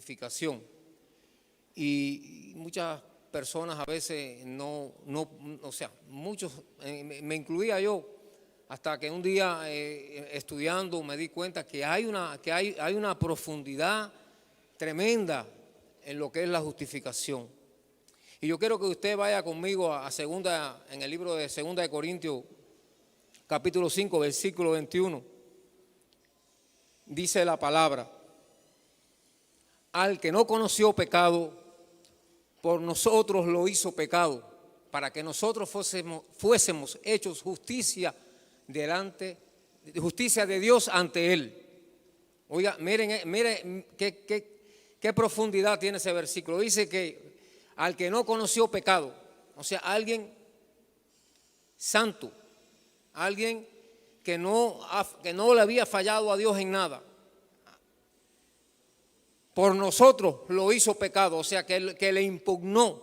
justificación. Y muchas personas a veces o sea, muchos, me incluía yo, hasta que un día estudiando me di cuenta que hay una profundidad tremenda en lo que es la justificación. Y yo quiero que usted vaya conmigo en el libro de 2 de Corintios, capítulo 5, versículo 21. Dice la palabra: al que no conoció pecado, por nosotros lo hizo pecado, para que nosotros fuésemos hechos justicia de Dios ante Él. Oiga, miren qué profundidad tiene ese versículo. Dice que al que no conoció pecado, o sea, alguien santo, alguien que no le había fallado a Dios en nada, por nosotros lo hizo pecado, o sea, que le impugnó,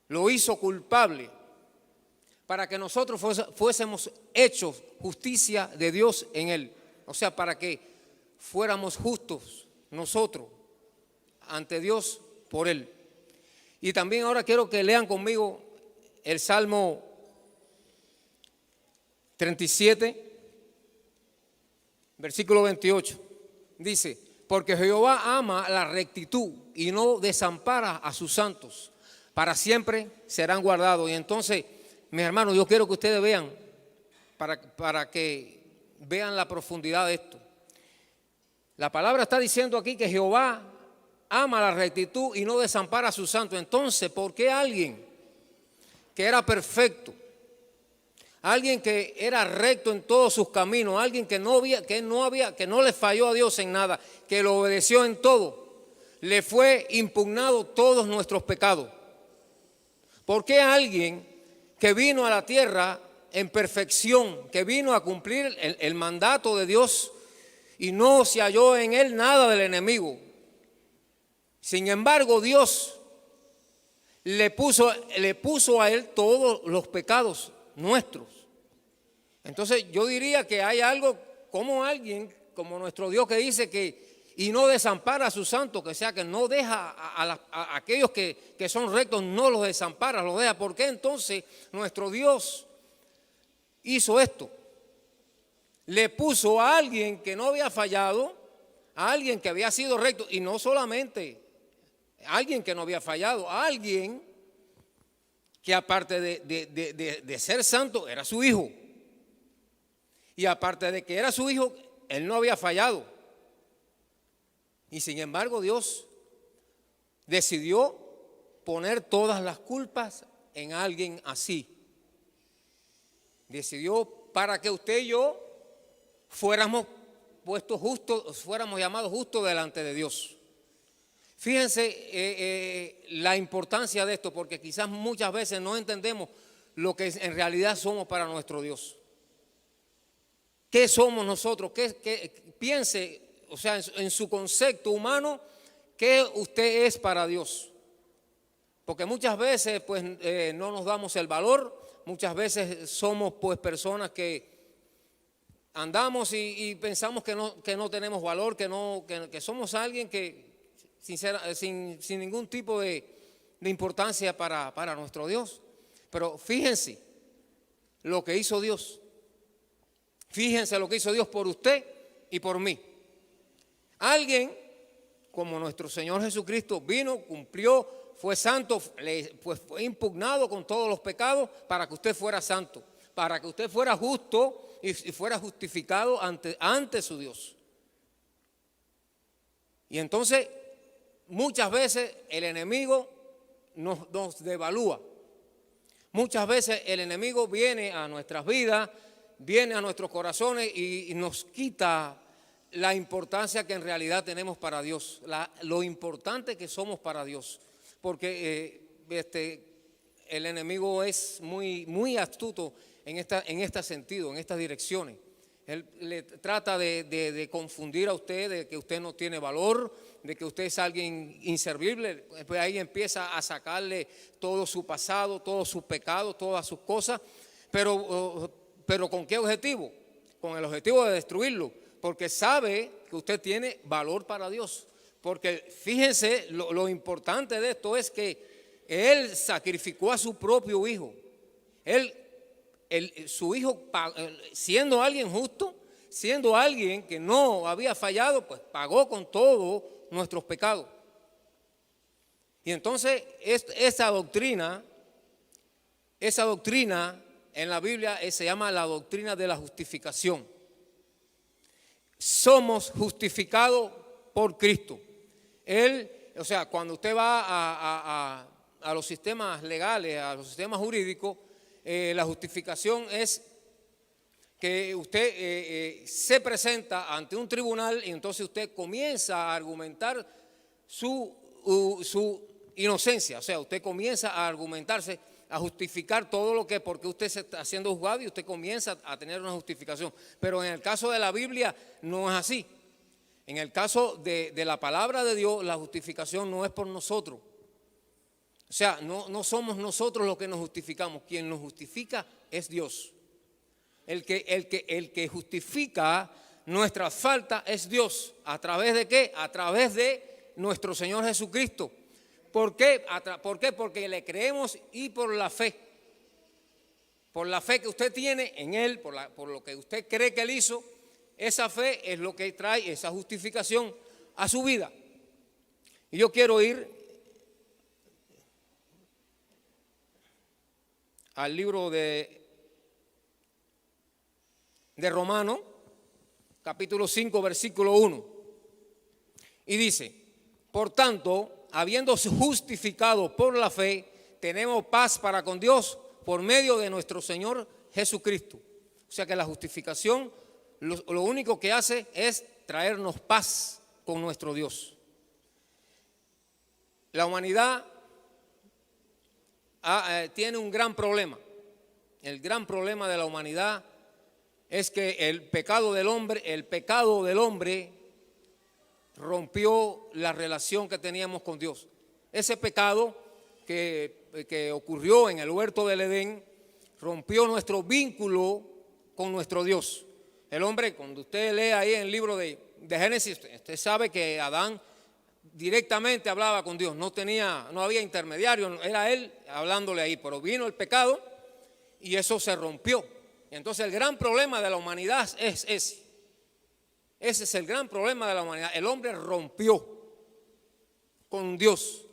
lo hizo culpable, para que nosotros fuésemos hechos justicia de Dios en Él. O sea, para que fuéramos justos nosotros ante Dios por Él. Y también ahora quiero que lean conmigo el Salmo 37, versículo 28. Dice: porque Jehová ama la rectitud y no desampara a sus santos, para siempre serán guardados. Y entonces, mis hermanos, yo quiero que ustedes vean, para que vean la profundidad de esto. La palabra está diciendo aquí que Jehová ama la rectitud y no desampara a sus santos. Entonces, ¿por qué alguien que era perfecto, alguien que era recto en todos sus caminos, alguien que no le falló a Dios en nada, que lo obedeció en todo, le fue impugnado todos nuestros pecados? ¿Por qué alguien que vino a la tierra en perfección, que vino a cumplir el mandato de Dios y no se halló en él nada del enemigo, sin embargo Dios le puso a él todos los pecados nuestros? Entonces yo diría que hay algo como alguien, como nuestro Dios, que dice que y no desampara a sus santos, que sea que no deja a aquellos que son rectos, no los desampara, los deja. ¿Por qué entonces nuestro Dios hizo esto? Le puso a alguien que no había fallado, a alguien que había sido recto, y no solamente a alguien que no había fallado, a alguien que aparte de ser santo era su hijo. Y aparte de que era su hijo, él no había fallado. Y sin embargo Dios decidió poner todas las culpas en alguien así. Decidió para que usted y yo fuéramos puestos justos, fuéramos llamados justos delante de Dios. Fíjense la importancia de esto, porque quizás muchas veces no entendemos lo que en realidad somos para nuestro Dios. ¿Qué somos nosotros? Piense, o sea, en su concepto humano, ¿qué usted es para Dios? Porque muchas veces pues no nos damos el valor, muchas veces somos pues personas que andamos y pensamos que no tenemos valor, que somos alguien que sin ningún tipo de importancia para nuestro Dios. Pero fíjense lo que hizo Dios. Fíjense lo que hizo Dios por usted y por mí. Alguien como nuestro Señor Jesucristo vino, cumplió, fue santo, pues fue impugnado con todos los pecados para que usted fuera santo, para que usted fuera justo y fuera justificado ante su Dios. Y entonces muchas veces el enemigo nos devalúa. Muchas veces el enemigo viene a nuestras vidas, viene a nuestros corazones y nos quita la importancia que en realidad tenemos para Dios, lo importante que somos para Dios. Porque el enemigo es muy astuto en este sentido, en estas direcciones. Él le trata de confundir a usted, de que usted no tiene valor, de que usted es alguien inservible. Pues ahí empieza a sacarle todo su pasado, todos sus pecados, todas sus cosas. Pero ¿con qué objetivo? Con el objetivo de destruirlo, porque sabe que usted tiene valor para Dios. porque fíjense, lo importante de esto es que Él sacrificó a su propio hijo. Su hijo, siendo alguien justo, siendo alguien que no había fallado, pues pagó con todos nuestros pecados. Y entonces esa doctrina en la Biblia se llama la doctrina de la justificación. Somos justificados por Cristo. O sea, cuando usted va a los sistemas legales, a los sistemas jurídicos, la justificación es que usted se presenta ante un tribunal y entonces usted comienza a argumentar su inocencia. O sea, usted comienza a argumentarse, a justificar todo lo que, porque usted se está siendo juzgado y usted comienza a tener una justificación. Pero en el caso de la Biblia no es así. En el caso de la palabra de Dios, la justificación no es por nosotros. O sea, no somos nosotros los que nos justificamos. Quien nos justifica es Dios. El que justifica nuestra falta es Dios. ¿A través de qué? A través de nuestro Señor Jesucristo. ¿Por qué? Porque le creemos y por la fe. Por la fe que usted tiene en Él, por lo que usted cree que Él hizo, esa fe es lo que trae esa justificación a su vida. Y yo quiero ir al libro de Romanos, capítulo 5, versículo 1. Y dice: por tanto, habiéndose justificado por la fe, tenemos paz para con Dios por medio de nuestro Señor Jesucristo. O sea que la justificación lo único que hace es traernos paz con nuestro Dios. La humanidad tiene un gran problema. El gran problema de la humanidad es que el pecado del hombre rompió la relación que teníamos con Dios. Ese pecado que ocurrió en el huerto del Edén rompió nuestro vínculo con nuestro Dios. El hombre, cuando usted lee ahí en el libro de Génesis, usted sabe que Adán directamente hablaba con Dios, no había intermediario, era él hablándole ahí, pero vino el pecado y eso se rompió. Entonces el gran problema de la humanidad es ese. Ese es el gran problema de la humanidad. El hombre rompió con Dios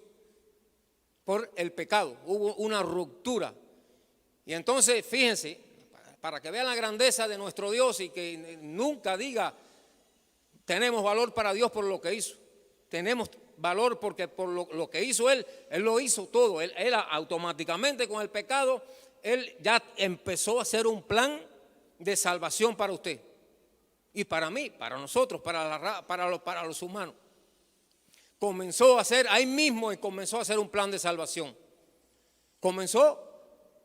por el pecado, hubo una ruptura. Y entonces fíjense, para que vean la grandeza de nuestro Dios y que nunca diga tenemos valor para Dios por lo que hizo. Tenemos valor porque por lo que hizo Él lo hizo todo. Él automáticamente con el pecado, Él ya empezó a hacer un plan de salvación para usted y para mí, para nosotros, para los humanos. Comenzó a hacer, ahí mismo comenzó a hacer un plan de salvación. Comenzó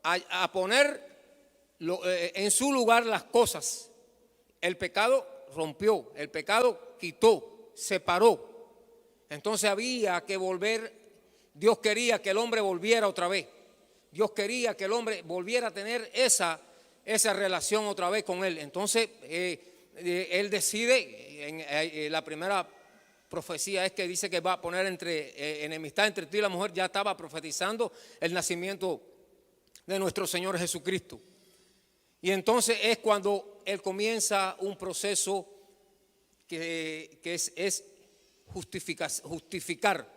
a poner en su lugar las cosas. El pecado rompió, el pecado quitó, separó. Entonces había que volver. Dios quería que el hombre volviera otra vez. Dios quería que el hombre volviera a tener esa relación otra vez con Él. Entonces Él decide, la primera profecía es que dice que va a poner enemistad entre tú y la mujer. Ya estaba profetizando el nacimiento de nuestro Señor Jesucristo. Y entonces es cuando Él comienza un proceso que es justificar.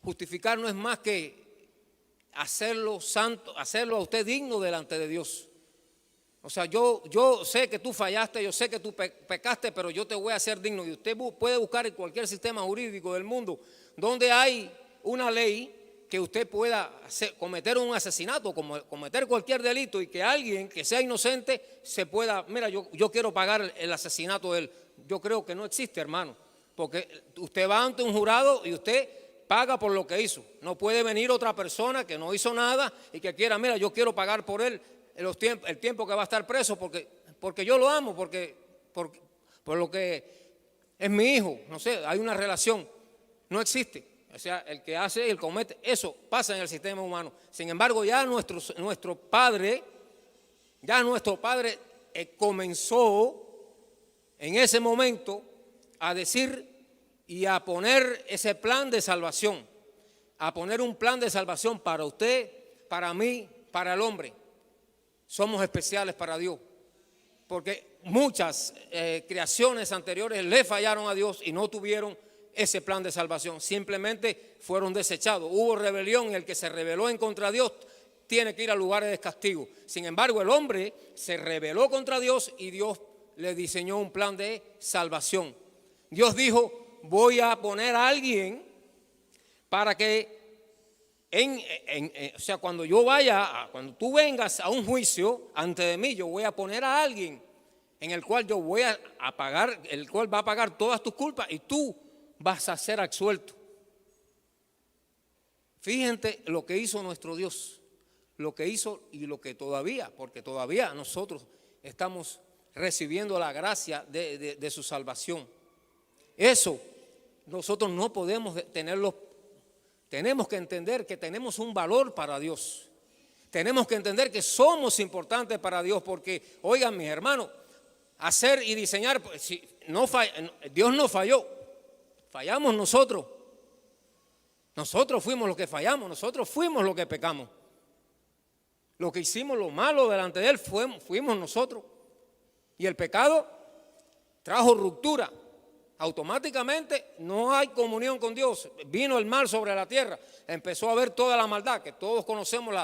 Justificar no es más que hacerlo santo, hacerlo a usted digno delante de Dios. O sea, yo sé que tú fallaste, yo sé que tú pecaste, pero yo te voy a hacer digno. Y usted puede buscar en cualquier sistema jurídico del mundo donde hay una ley que usted pueda cometer un asesinato, cometer cualquier delito y que alguien que sea inocente se pueda, mira, yo quiero pagar el asesinato de él. Yo creo que no existe, hermano, porque usted va ante un jurado y usted paga por lo que hizo. No puede venir otra persona que no hizo nada y que quiera, mira, yo quiero pagar por él el tiempo que va a estar preso porque yo lo amo, por lo que es mi hijo. No sé, hay una relación. No existe. O sea, el que hace, el comete, eso pasa en el sistema humano. Sin embargo, ya nuestro Padre comenzó en ese momento a decir y a poner ese plan de salvación, a poner un plan de salvación para usted, para mí, para el hombre. Somos especiales para Dios, porque muchas creaciones anteriores le fallaron a Dios y no tuvieron ese plan de salvación, simplemente fueron desechados. Hubo rebelión y el que se rebeló en contra de Dios tiene que ir a lugares de castigo. Sin embargo, el hombre se rebeló contra Dios y Dios le diseñó un plan de salvación. Dios dijo: voy a poner a alguien para que o sea, cuando yo vaya, cuando tú vengas a un juicio ante de mí, yo voy a poner a alguien en el cual yo voy a pagar, el cual va a pagar todas tus culpas y tú vas a ser absuelto. Fíjense lo que hizo nuestro Dios, lo que hizo y lo que todavía, porque todavía nosotros estamos recibiendo la gracia de su salvación. Eso nosotros no podemos tenerlo. Tenemos que entender que tenemos un valor para Dios. Tenemos que entender que somos importantes para Dios, porque, oigan, mis hermanos, hacer y diseñar, pues, si no Dios no falló, fallamos nosotros. Nosotros fuimos los que fallamos, nosotros fuimos los que pecamos. Lo que hicimos lo malo delante de Él fuimos nosotros. Y el pecado trajo ruptura. Automáticamente no hay comunión con Dios. Vino el mal sobre la tierra. Empezó a haber toda la maldad que todos conocemos,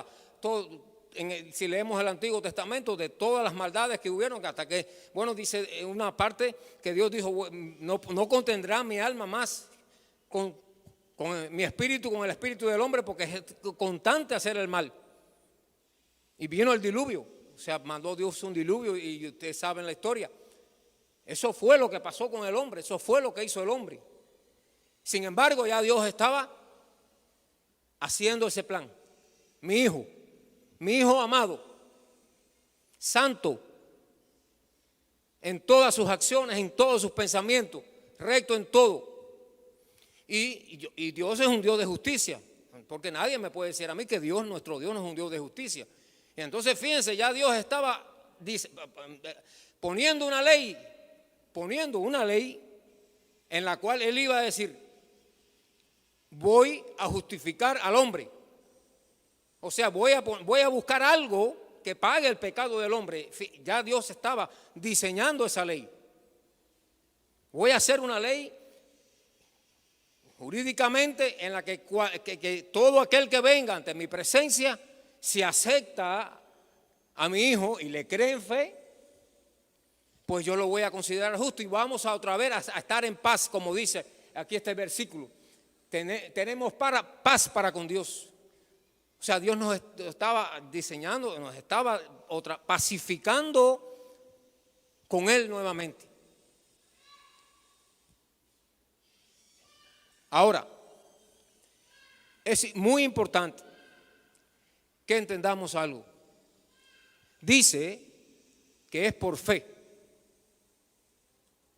si leemos el Antiguo Testamento, de todas las maldades que hubieron, hasta que, bueno, dice en una parte que Dios dijo: no contendrá mi alma más con mi espíritu, con el espíritu del hombre, porque es constante hacer el mal. Y vino el diluvio, o sea, mandó Dios un diluvio, y ustedes saben la historia. Eso fue lo que pasó con el hombre, eso fue lo que hizo el hombre. Sin embargo, ya Dios estaba haciendo ese plan. Mi hijo amado, santo, en todas sus acciones, en todos sus pensamientos, recto en todo. Y Dios es un Dios de justicia, porque nadie me puede decir a mí que nuestro Dios no es un Dios de justicia. Y entonces fíjense, ya Dios estaba poniendo una ley en la cual Él iba a decir: voy a justificar al hombre. O sea, voy a buscar algo que pague el pecado del hombre. Ya Dios estaba diseñando esa ley. Voy a hacer una ley jurídicamente en la que todo aquel que venga ante mi presencia, si acepta a mi hijo y le cree en fe, pues yo lo voy a considerar justo y vamos a otra vez a estar en paz, como dice aquí este versículo. Tenemos paz para con Dios. O sea, Dios nos estaba diseñando, nos estaba pacificando con Él nuevamente. Ahora, es muy importante que entendamos algo. Dice que es por fe.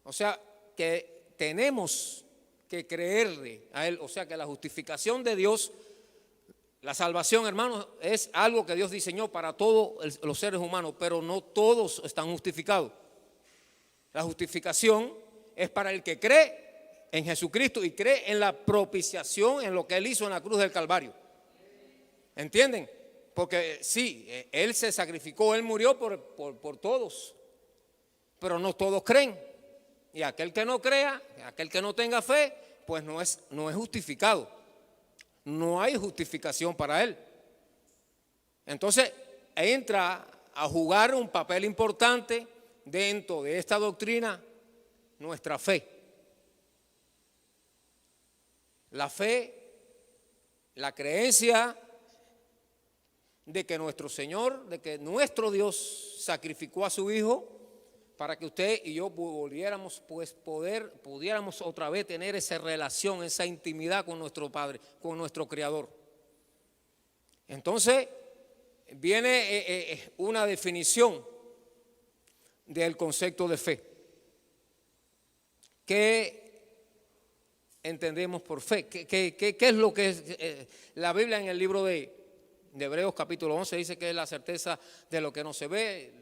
O sea, que tenemos que creerle a Él. O sea, que la justificación de Dios, la salvación, hermanos, es algo que Dios diseñó para todos los seres humanos, pero no todos están justificados. La justificación es para el que cree en Jesucristo y cree en la propiciación, en lo que Él hizo en la cruz del Calvario. ¿Entienden? Porque sí, Él se sacrificó, Él murió por todos, pero no todos creen. Y aquel que no crea, aquel que no tenga fe, pues no es justificado. No hay justificación para él. Entonces entra a jugar un papel importante dentro de esta doctrina nuestra fe. La fe, la creencia de que nuestro Señor, de que nuestro Dios sacrificó a su Hijo para que usted y yo pudiéramos otra vez tener esa relación, esa intimidad con nuestro Padre, con nuestro Creador. Entonces viene una definición del concepto de fe. ¿Qué entendemos por fe? ¿Qué es lo que es? La Biblia en el libro de Hebreos capítulo 11 dice que es la certeza de lo que no se ve.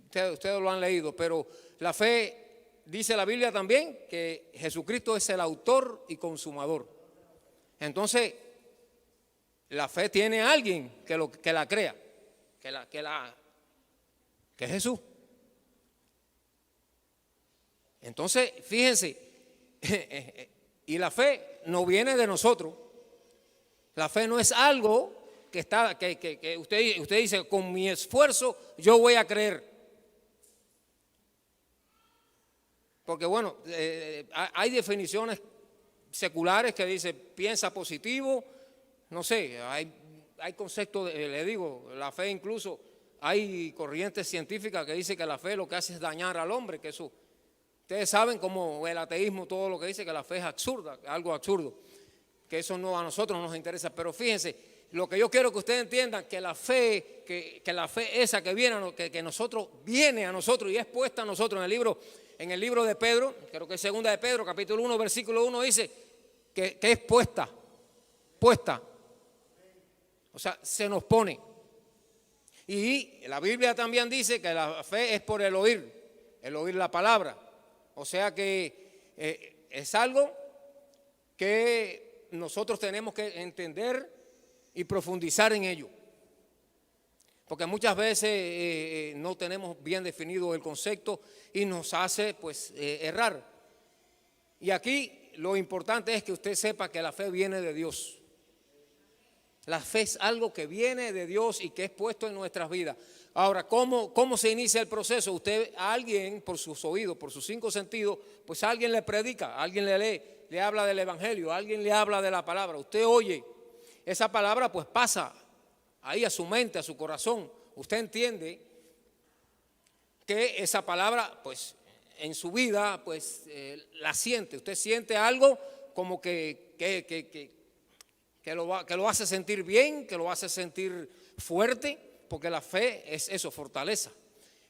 Ustedes lo han leído, pero la fe dice la Biblia también que Jesucristo es el autor y consumador. Entonces, la fe tiene a alguien que la crea, que es Jesús. Entonces, fíjense, y la fe no viene de nosotros. La fe no es algo que usted dice, con mi esfuerzo yo voy a creer. Porque bueno, hay definiciones seculares que dice piensa positivo, no sé, hay conceptos, le digo, la fe incluso, hay corrientes científicas que dicen que la fe lo que hace es dañar al hombre, que eso, ustedes saben como el ateísmo, todo lo que dice que la fe es absurda, algo absurdo, que eso no a nosotros nos interesa, pero fíjense, lo que yo quiero que ustedes entiendan, que la fe, que la fe esa que viene, que nosotros, viene a nosotros y es puesta a nosotros en el libro de Pedro, creo que es segunda de Pedro, capítulo 1, versículo 1, dice que es puesta, o sea, se nos pone. Y la Biblia también dice que la fe es por el oír la palabra, o sea que es algo que nosotros tenemos que entender y profundizar en ello, porque muchas veces no tenemos bien definido el concepto y nos hace pues errar. Y aquí lo importante es que usted sepa que la fe viene de Dios. La fe es algo que viene de Dios y que es puesto en nuestras vidas. Ahora, ¿cómo se inicia el proceso? Usted a alguien por sus oídos, por sus 5 sentidos, pues a alguien le predica, a alguien le lee, le habla del evangelio, a alguien le habla de la palabra. Usted oye, esa palabra pues pasa ahí a su mente, a su corazón. Usted entiende que esa palabra pues en su vida pues la siente. Usted siente algo como que lo hace sentir bien, que lo hace sentir fuerte, porque la fe es eso, fortaleza.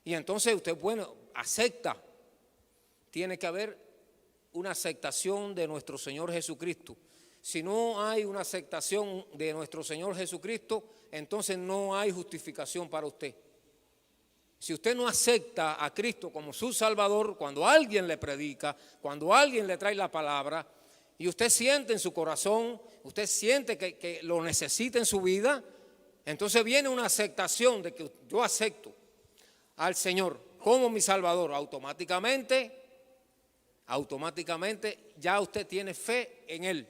Y entonces usted, bueno, acepta. Tiene que haber una aceptación de nuestro Señor Jesucristo. Si no hay una aceptación de nuestro Señor Jesucristo, entonces no hay justificación para usted. Si usted no acepta a Cristo como su Salvador, cuando alguien le predica, cuando alguien le trae la palabra, y usted siente en su corazón, usted siente que lo necesita en su vida, entonces viene una aceptación de que yo acepto al Señor como mi Salvador. Automáticamente ya usted tiene fe en Él.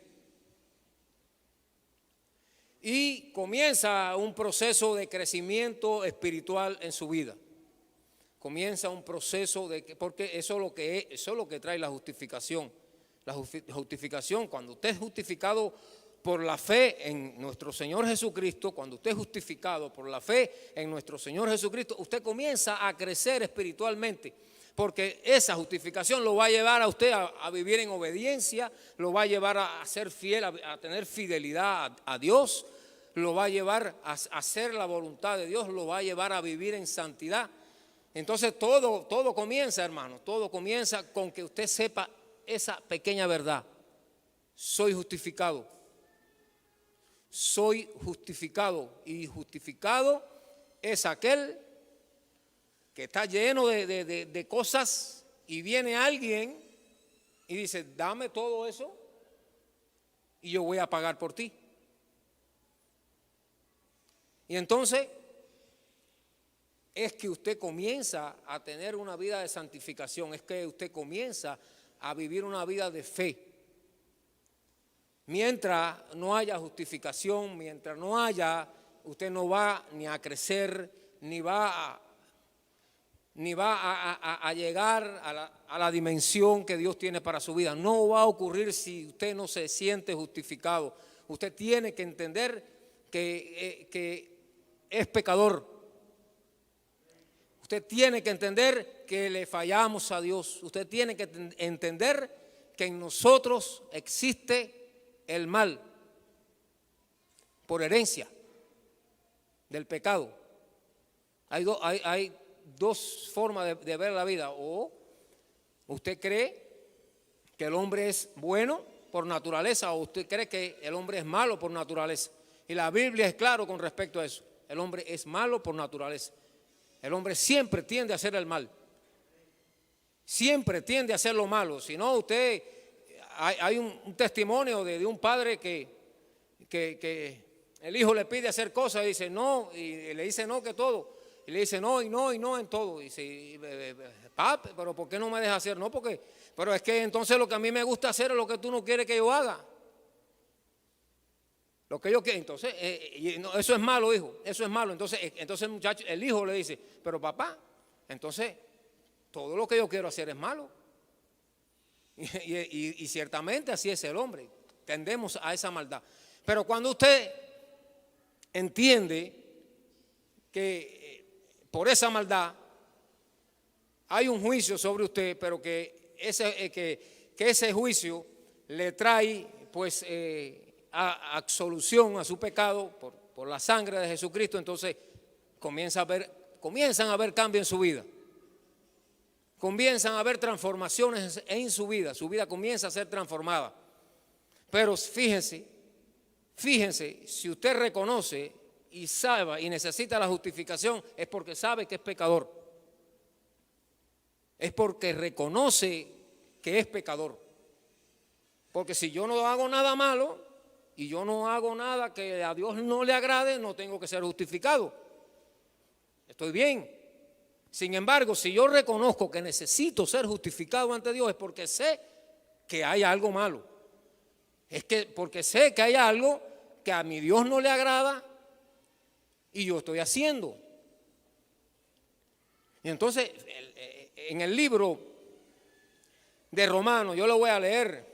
Y comienza un proceso de crecimiento espiritual en su vida. Comienza un proceso porque eso es lo que trae la justificación. La justificación, cuando usted es justificado por la fe en nuestro Señor Jesucristo, cuando usted es justificado por la fe en nuestro Señor Jesucristo, usted comienza a crecer espiritualmente, porque esa justificación lo va a llevar a usted a vivir en obediencia, lo va a llevar a ser fiel, a tener fidelidad a Dios, lo va a llevar a hacer la voluntad de Dios, lo va a llevar a vivir en santidad. Entonces todo comienza, hermano, todo comienza con que usted sepa esa pequeña verdad. Soy justificado. Soy justificado. Y justificado es aquel que está lleno de cosas y viene alguien y dice, dame todo eso y yo voy a pagar por ti. Y entonces es que usted comienza a tener una vida de santificación, es que usted comienza a vivir una vida de fe. Mientras no haya justificación, mientras no haya, usted no va ni a crecer, ni va a llegar a la dimensión que Dios tiene para su vida. No va a ocurrir si usted no se siente justificado. Usted tiene que entender que es pecador. Usted tiene que entender que le fallamos a Dios. Usted tiene que entender que en nosotros existe el mal por herencia del pecado. Hay dos formas de ver la vida. O usted cree que el hombre es bueno por naturaleza, o usted cree que el hombre es malo por naturaleza. Y la Biblia es claro con respecto a eso. El hombre es malo por naturaleza. El hombre siempre tiende a hacer el mal. siempre tiende a hacer lo malo. Si no, hay un testimonio de un padre que el hijo le pide hacer cosas y dice no, y le dice no que todo. Y le dice no, y no, y no en todo. Y dice, papi, pero ¿por qué no me deja hacer? No, pero es que entonces lo que a mí me gusta hacer es lo que tú no quieres que yo haga. Lo que yo quiero. Entonces, eso es malo, hijo, eso es malo. Entonces el muchacho, el hijo le dice, pero papá, entonces todo lo que yo quiero hacer es malo. Y ciertamente así es el hombre, tendemos a esa maldad. Pero cuando usted entiende que por esa maldad hay un juicio sobre usted, pero que ese juicio le trae pues absolución a su pecado por la sangre de Jesucristo, entonces comienzan a haber cambio en su vida. Comienzan a haber transformaciones en su vida comienza a ser transformada. Pero fíjense, si usted reconoce y sabe y necesita la justificación, es porque sabe que es pecador. Es porque reconoce que es pecador. Porque si yo no hago nada malo y yo no hago nada que a Dios no le agrade, no tengo que ser justificado. Estoy bien. Sin embargo, si yo reconozco que necesito ser justificado ante Dios, es porque sé que hay algo malo. Porque sé que hay algo que a mi Dios no le agrada y yo estoy haciendo. Y entonces, en el libro de Romanos, yo lo voy a leer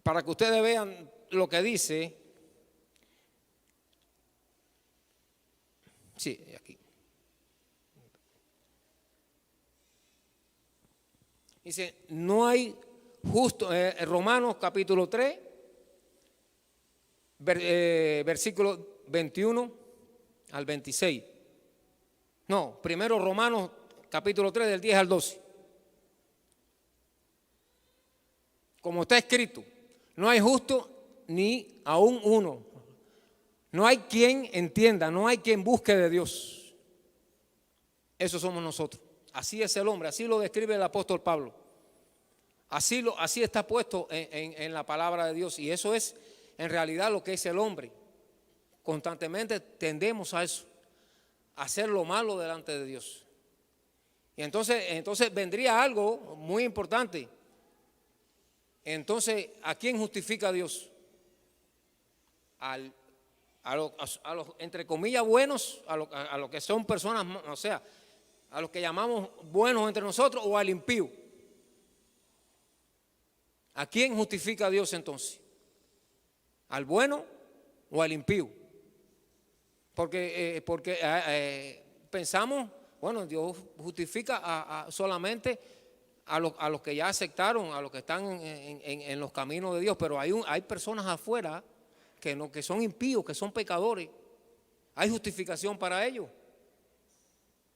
para que ustedes vean lo que dice. Sí, aquí. Dice, no hay justo, Romanos capítulo 3, versículo 21 al 26. No, primero Romanos capítulo 3 del 10 al 12. Como está escrito, no hay justo ni aún uno. No hay quien entienda, no hay quien busque de Dios. Eso somos nosotros. Así es el hombre, así lo describe el apóstol Pablo. Así está puesto en la palabra de Dios. Y eso es en realidad lo que es el hombre. Constantemente tendemos a eso, a hacer lo malo delante de Dios. Y entonces vendría algo muy importante. Entonces, ¿a quién justifica Dios? A los entre comillas buenos, a los que son personas, o sea, a los que llamamos buenos entre nosotros, o al impío. ¿A quién justifica Dios entonces? ¿Al bueno o al impío? Porque pensamos, bueno, Dios justifica solamente a los que ya aceptaron, a los que están en los caminos de Dios, pero hay personas afuera que son impíos, que son pecadores. ¿Hay justificación para ellos?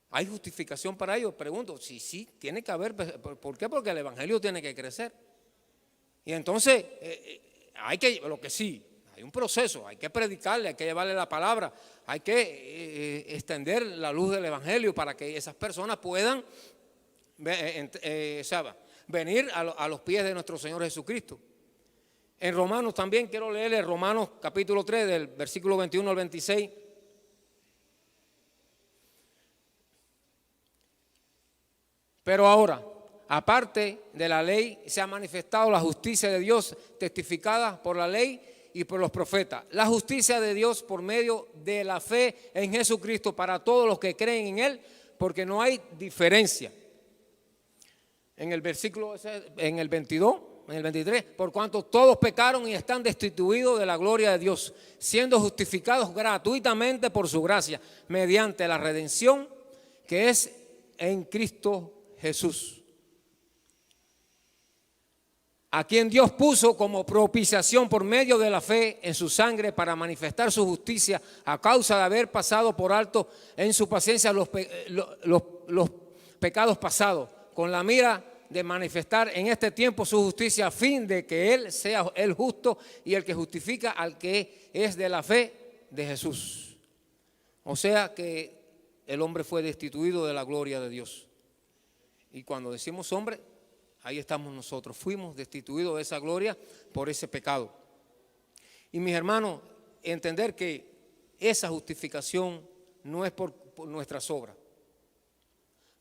¿Hay justificación para ellos? Pregunto, sí, tiene que haber. ¿Por qué? Porque el evangelio tiene que crecer. Y entonces, hay un proceso, hay que predicarle, hay que llevarle la palabra, hay que extender la luz del evangelio para que esas personas puedan venir a los pies de nuestro Señor Jesucristo. En Romanos también quiero leerle Romanos capítulo 3 del versículo 21 al 26. Pero ahora, aparte de la ley, se ha manifestado la justicia de Dios testificada por la ley y por los profetas. La justicia de Dios por medio de la fe en Jesucristo para todos los que creen en Él, porque no hay diferencia. En el versículo, en el 22, en el 23, por cuanto todos pecaron y están destituidos de la gloria de Dios, siendo justificados gratuitamente por su gracia, mediante la redención que es en Cristo Jesús, a quien Dios puso como propiciación por medio de la fe en su sangre para manifestar su justicia a causa de haber pasado por alto en su paciencia los pecados pasados, con la mira de manifestar en este tiempo su justicia a fin de que Él sea el justo y el que justifica al que es de la fe de Jesús. O sea que el hombre fue destituido de la gloria de Dios. Y cuando decimos hombre, ahí estamos nosotros. Fuimos destituidos de esa gloria por ese pecado. Y mis hermanos, entender que esa justificación no es por nuestras obras.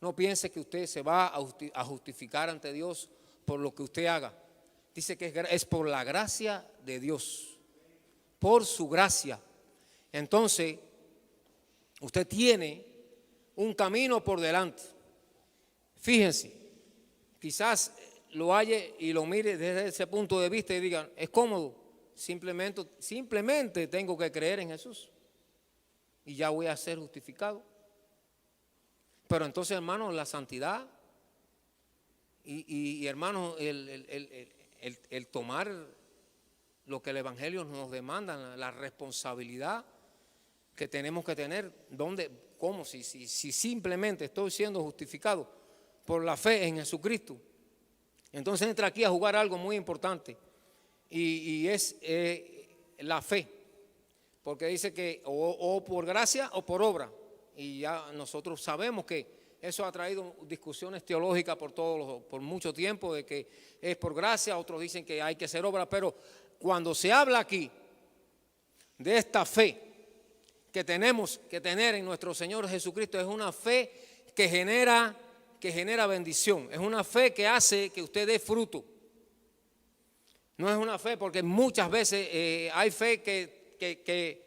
No piense que usted se va a justificar ante Dios por lo que usted haga. Dice que es por la gracia de Dios, por su gracia. Entonces, usted tiene un camino por delante. Fíjense, quizás lo haya y lo mire desde ese punto de vista y diga, es cómodo, simplemente tengo que creer en Jesús y ya voy a ser justificado. Pero entonces, hermanos, la santidad y hermanos, el tomar lo que el Evangelio nos demanda, la responsabilidad que tenemos que tener, ¿cómo? Si simplemente estoy siendo justificado por la fe en Jesucristo, entonces entra aquí a jugar algo muy importante y es la fe, porque dice que o por gracia o por obra, y ya nosotros sabemos que eso ha traído discusiones teológicas por mucho tiempo, de que es por gracia, otros dicen que hay que hacer obra, pero cuando se habla aquí de esta fe que tenemos que tener en nuestro Señor Jesucristo, es una fe que genera bendición, es una fe que hace que usted dé fruto. No es una fe, porque muchas veces hay fe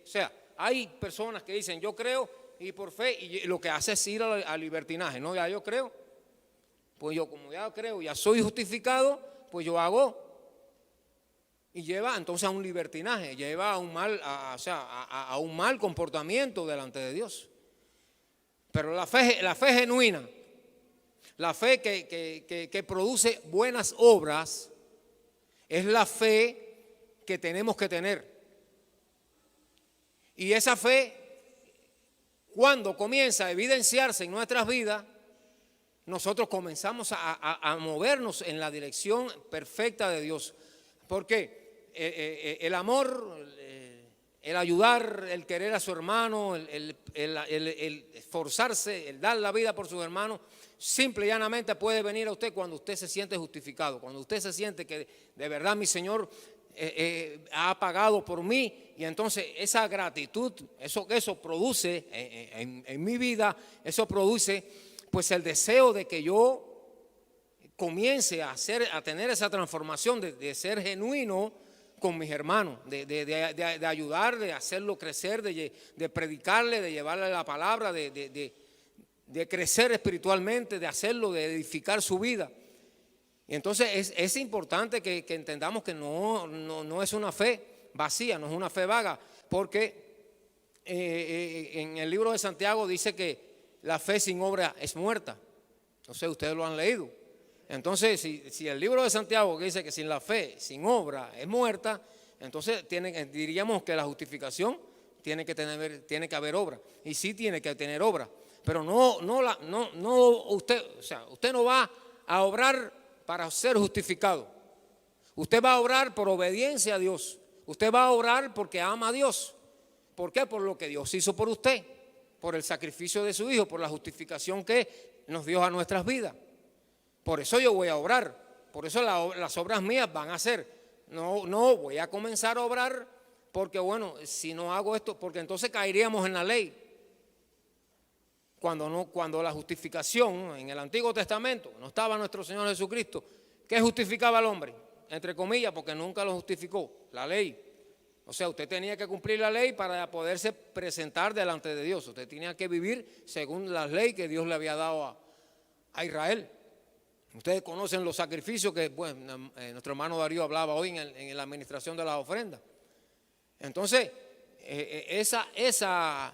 o sea, hay personas que dicen yo creo y por fe, y lo que hace es ir al libertinaje. No, ya yo creo, pues yo como ya creo, ya soy justificado, pues yo hago. Y lleva entonces a un libertinaje, lleva a un mal comportamiento delante de Dios. Pero la fe genuina, la fe que produce buenas obras, es la fe que tenemos que tener. Y esa fe, cuando comienza a evidenciarse en nuestras vidas, nosotros comenzamos a movernos en la dirección perfecta de Dios. ¿Por qué? El amor, el ayudar, el querer a su hermano, el esforzarse, el dar la vida por sus hermanos, simple y llanamente puede venir a usted cuando usted se siente justificado, cuando usted se siente que de verdad mi Señor ha pagado por mí. Y entonces esa gratitud, eso produce en mi vida, eso produce pues el deseo de que yo comience a tener esa transformación de ser genuino con mis hermanos, de ayudar, de hacerlo crecer, de predicarle, de llevarle la palabra, de crecer espiritualmente, de hacerlo, de edificar su vida. Y entonces es importante que entendamos que no es una fe vacía, no es una fe vaga, porque en el libro de Santiago dice que la fe sin obra es muerta. No sé, ustedes lo han leído. Entonces, si el libro de Santiago dice que sin la fe, sin obra es muerta, entonces diríamos que la justificación tiene que haber obra. Y sí tiene que tener obra, pero usted no va a obrar para ser justificado. Usted va a obrar por obediencia a Dios. Usted va a orar porque ama a Dios. ¿Por qué? Por lo que Dios hizo por usted, por el sacrificio de su Hijo, por la justificación que nos dio a nuestras vidas. Por eso yo voy a obrar, por eso las obras mías van a ser. No voy a comenzar a obrar porque bueno, si no hago esto, porque entonces caeríamos en la ley. Cuando la justificación en el Antiguo Testamento no estaba nuestro Señor Jesucristo, ¿qué justificaba al hombre? Entre comillas, porque nunca lo justificó, la ley. O sea, usted tenía que cumplir la ley para poderse presentar delante de Dios. Usted tenía que vivir según la ley que Dios le había dado a Israel. Ustedes conocen los sacrificios que nuestro hermano Darío hablaba hoy en la administración de las ofrendas. Entonces, esa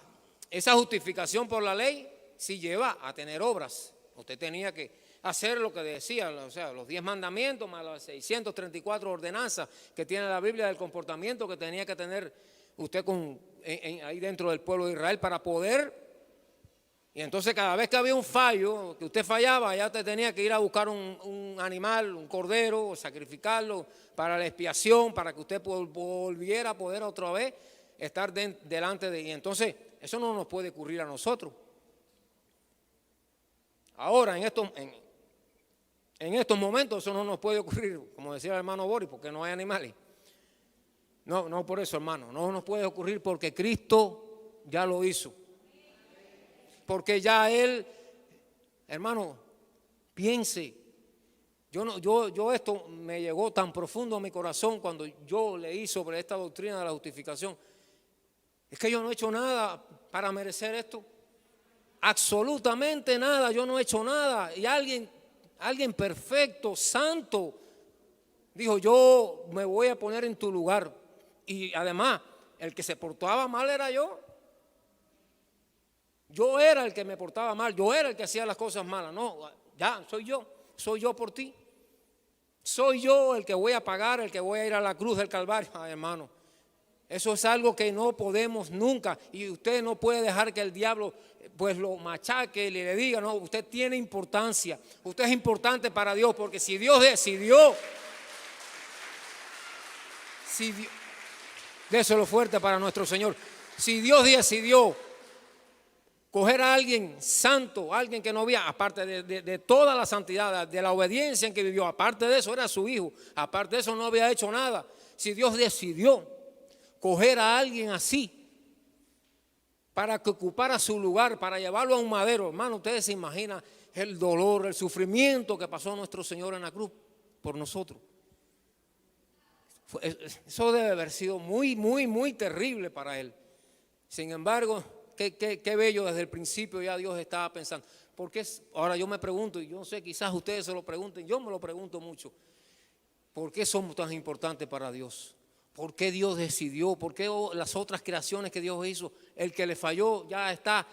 justificación por la ley sí lleva a tener obras. Usted tenía que hacer lo que decía, o sea, los 10 mandamientos más las 634 ordenanzas que tiene la Biblia del comportamiento que tenía que tener usted ahí dentro del pueblo de Israel para poder. Y entonces cada vez que había un fallo, que usted fallaba, ya usted tenía que ir a buscar un animal, un cordero, sacrificarlo para la expiación, para que usted volviera a poder otra vez estar delante de. Y entonces eso no nos puede ocurrir a nosotros. Ahora, En estos momentos eso no nos puede ocurrir, como decía el hermano Boris, porque no hay animales. No por eso, hermano, no nos puede ocurrir porque Cristo ya lo hizo. Porque ya Él, hermano, piense. Yo esto me llegó tan profundo a mi corazón cuando yo leí sobre esta doctrina de la justificación. Es que yo no he hecho nada para merecer esto. Absolutamente nada, yo no he hecho nada. Y alguien perfecto, santo, dijo, yo me voy a poner en tu lugar. Y además, el que se portaba mal era yo. Yo era el que me portaba mal, yo era el que hacía las cosas malas. No, ya, soy yo por ti. Soy yo el que voy a pagar, el que voy a ir a la cruz del Calvario. Ay, hermano, eso es algo que no podemos nunca. Y usted no puede dejar que el diablo pues lo machaque y le diga, no, usted tiene importancia. Usted es importante para Dios, porque si Dios decidió, déselo fuerte para nuestro Señor. Si Dios decidió coger a alguien santo, alguien que no había, aparte de toda la santidad, de la obediencia en que vivió, aparte de eso era su hijo, aparte de eso no había hecho nada. Si Dios decidió coger a alguien así para que ocupara su lugar, para llevarlo a un madero, hermano, ustedes se imaginan el dolor, el sufrimiento que pasó nuestro Señor en la cruz por nosotros. Eso debe haber sido muy, muy, muy terrible para Él. Sin embargo, qué bello, desde el principio ya Dios estaba pensando. Porque ahora yo me pregunto, y yo no sé, quizás ustedes se lo pregunten, yo me lo pregunto mucho. ¿Por qué somos tan importantes para Dios? ¿Por qué Dios decidió? ¿Por qué las otras creaciones que Dios hizo? El que le falló ya está,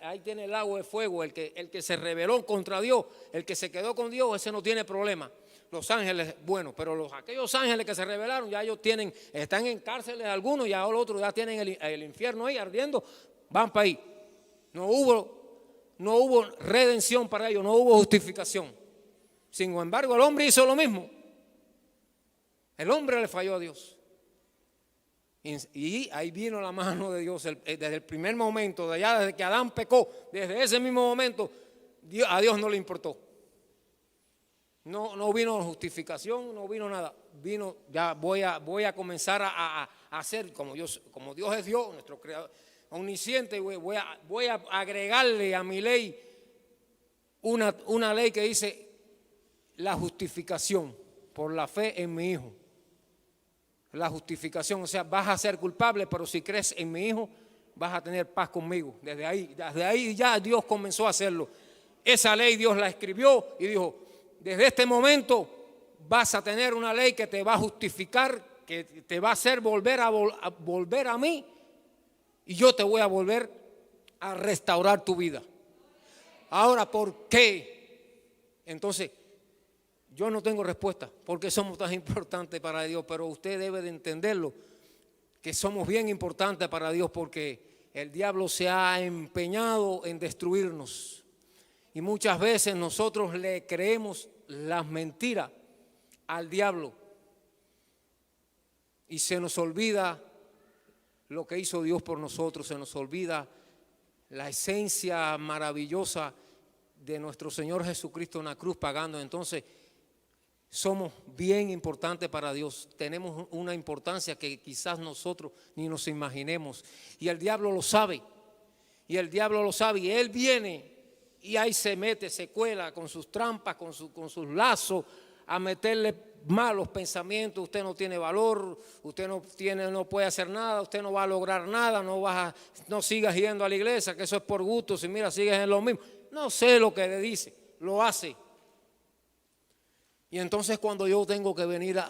ahí tiene el lago de fuego. El que se rebeló contra Dios, el que se quedó con Dios, ese no tiene problema. Los ángeles, bueno, pero aquellos ángeles que se rebelaron, ya ellos están en cárceles algunos, ya los otros ya tienen el infierno ahí ardiendo, van para ahí. No hubo redención para ellos, no hubo justificación. Sin embargo, el hombre hizo lo mismo. El hombre le falló a Dios. Y ahí vino la mano de Dios desde el primer momento, desde que Adán pecó, desde ese mismo momento, a Dios no le importó. No vino justificación, no vino nada. Vino, ya voy a comenzar a hacer como Dios es Dios, nuestro creador omnisciente. Voy a agregarle a mi ley una ley que dice la justificación por la fe en mi Hijo. La justificación, o sea, vas a ser culpable, pero si crees en mi Hijo, vas a tener paz conmigo. Desde ahí ya Dios comenzó a hacerlo. Esa ley Dios la escribió y dijo, desde este momento vas a tener una ley que te va a justificar, que te va a hacer volver a mí, y yo te voy a volver a restaurar tu vida. Ahora, ¿por qué? Entonces, yo no tengo respuesta porque somos tan importantes para Dios, pero usted debe de entenderlo, que somos bien importantes para Dios porque el diablo se ha empeñado en destruirnos. Y muchas veces nosotros le creemos las mentiras al diablo y se nos olvida lo que hizo Dios por nosotros, se nos olvida la esencia maravillosa de nuestro Señor Jesucristo en la cruz pagando. Entonces, somos bien importantes para Dios, tenemos una importancia que quizás nosotros ni nos imaginemos. Y el diablo lo sabe, y Él viene y ahí se mete, se cuela con sus trampas, con sus lazos, a meterle malos pensamientos. Usted no tiene valor, usted no puede hacer nada, usted no va a lograr nada, no sigas yendo a la iglesia, que eso es por gusto, si mira, sigues en lo mismo. No sé lo que le dice, lo hace. Y entonces cuando yo tengo que venir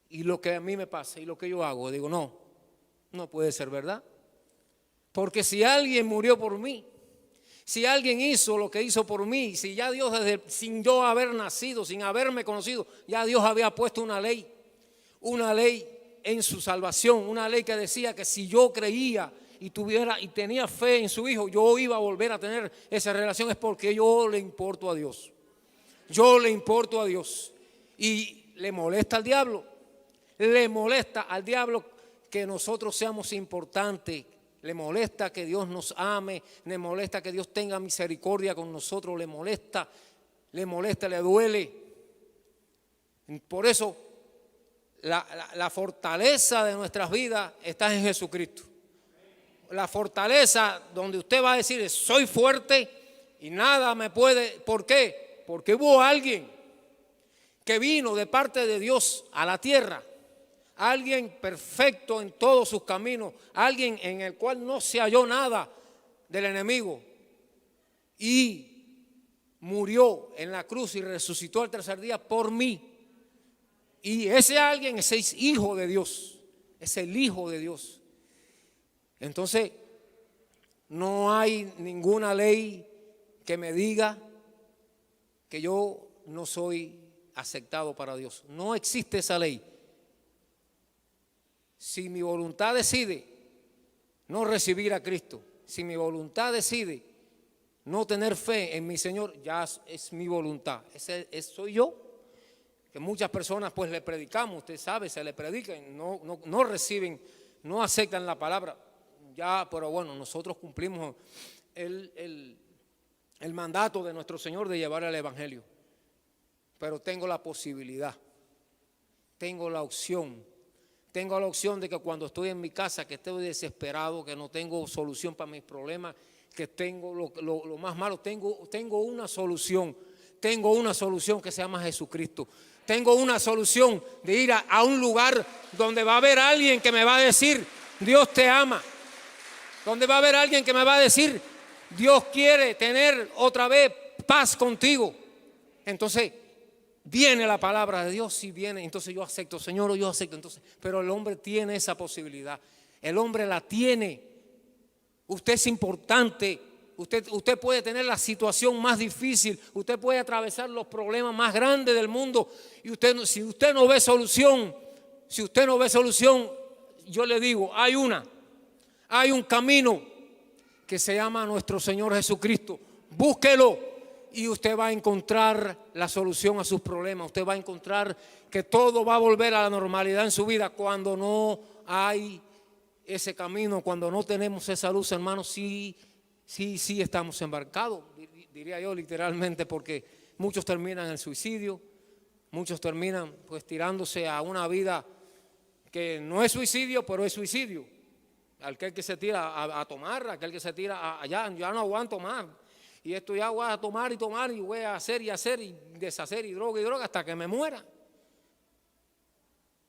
y lo que a mí me pasa y lo que yo hago, digo, no puede ser verdad. Porque si alguien murió por mí, si alguien hizo lo que hizo por mí, si ya Dios sin yo haber nacido, sin haberme conocido, ya Dios había puesto una ley en su salvación, una ley que decía que si yo creía y tenía fe en su Hijo, yo iba a volver a tener esa relación, es porque yo le importo a Dios. Yo le importo a Dios. Y le molesta al diablo que nosotros seamos importantes. Le molesta que Dios nos ame, le molesta que Dios tenga misericordia con nosotros, le molesta le molesta, le duele. Por eso la fortaleza de nuestras vidas está en Jesucristo. La fortaleza donde usted va a decir, soy fuerte y nada me puede. ¿Por qué? Porque hubo alguien que vino de parte de Dios a la tierra. Alguien perfecto en todos sus caminos, alguien en el cual no se halló nada del enemigo y murió en la cruz y resucitó al tercer día por mí. Y ese alguien es el Hijo de Dios, es el Hijo de Dios. Entonces, no hay ninguna ley que me diga que yo no soy aceptado para Dios. No existe esa ley. Si mi voluntad decide no recibir a Cristo, si mi voluntad decide no tener fe en mi Señor, ya es mi voluntad. Soy yo. Que muchas personas pues le predicamos, usted sabe, se le predica y no reciben, no aceptan la palabra. Ya, pero bueno, nosotros cumplimos el mandato de nuestro Señor de llevar el Evangelio. Pero tengo la posibilidad, tengo la opción de que cuando estoy en mi casa, que estoy desesperado, que no tengo solución para mis problemas, que tengo lo más malo, tengo una solución que se llama Jesucristo. Tengo una solución de ir a un lugar donde va a haber alguien que me va a decir, Dios te ama. Donde va a haber alguien que me va a decir, Dios quiere tener otra vez paz contigo. Entonces, viene la palabra de Dios, si viene, entonces yo acepto, Señor, yo acepto. Entonces, pero el hombre tiene esa posibilidad. El hombre la tiene. Usted es importante. Usted puede tener la situación más difícil, usted puede atravesar los problemas más grandes del mundo y si usted no ve solución, yo le digo, hay un camino que se llama nuestro Señor Jesucristo. Búsquelo y usted va a encontrar la solución a sus problemas. Usted va a encontrar que todo va a volver a la normalidad en su vida cuando no hay ese camino, cuando no tenemos esa luz, hermanos. Sí estamos embarcados, diría yo literalmente, porque muchos terminan en el suicidio, muchos terminan pues tirándose a una vida que no es suicidio, pero es suicidio. Aquel que se tira a tomar, aquel que se tira allá, ya no aguanto más, y esto ya voy a tomar y voy a hacer y deshacer y droga hasta que me muera.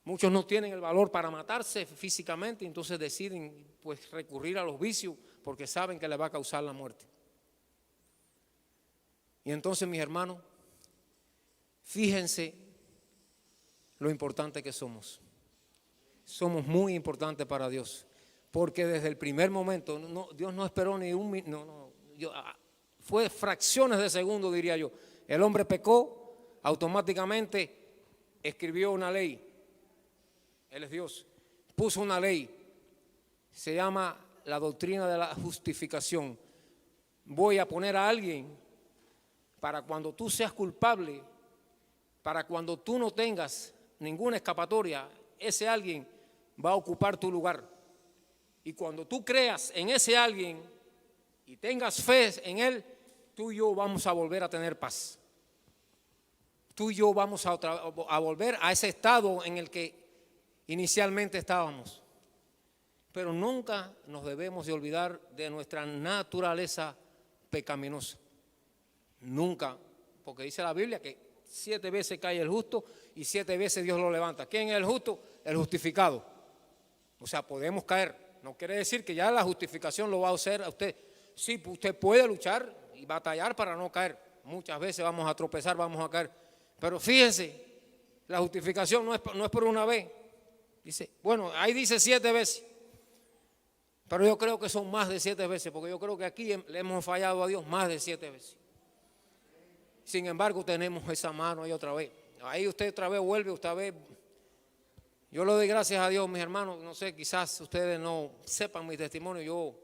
Muchos no tienen el valor para matarse físicamente, entonces deciden pues recurrir a los vicios porque saben que les va a causar la muerte. Y entonces, mis hermanos, fíjense lo importante que somos. Somos muy importantes para Dios, porque desde el primer momento, Dios no esperó ni un minuto, fue fracciones de segundo, diría yo. El hombre pecó, automáticamente escribió una ley. Él es Dios. Puso una ley. Se llama la doctrina de la justificación. Voy a poner a alguien para cuando tú seas culpable, para cuando tú no tengas ninguna escapatoria, ese alguien va a ocupar tu lugar. Y cuando tú creas en ese alguien y tengas fe en él, tú y yo vamos a volver a tener paz. Tú y yo vamos a volver a ese estado en el que inicialmente estábamos. Pero nunca nos debemos de olvidar de nuestra naturaleza pecaminosa. Nunca, porque dice la Biblia que 7 veces cae el justo y 7 veces Dios lo levanta. ¿Quién es el justo? El justificado. O sea, podemos caer. No quiere decir que ya la justificación lo va a hacer a usted. Sí, usted puede luchar y batallar para no caer. Muchas veces vamos a tropezar, vamos a caer. Pero fíjense, la justificación no es por una vez. Dice, bueno, ahí dice 7 veces. Pero yo creo que son más de 7 veces, porque yo creo que aquí le hemos fallado a Dios más de 7 veces. Sin embargo, tenemos esa mano ahí otra vez. Ahí usted otra vez vuelve, otra vez. Yo le doy gracias a Dios, mis hermanos. No sé, quizás ustedes no sepan mi testimonio. Yo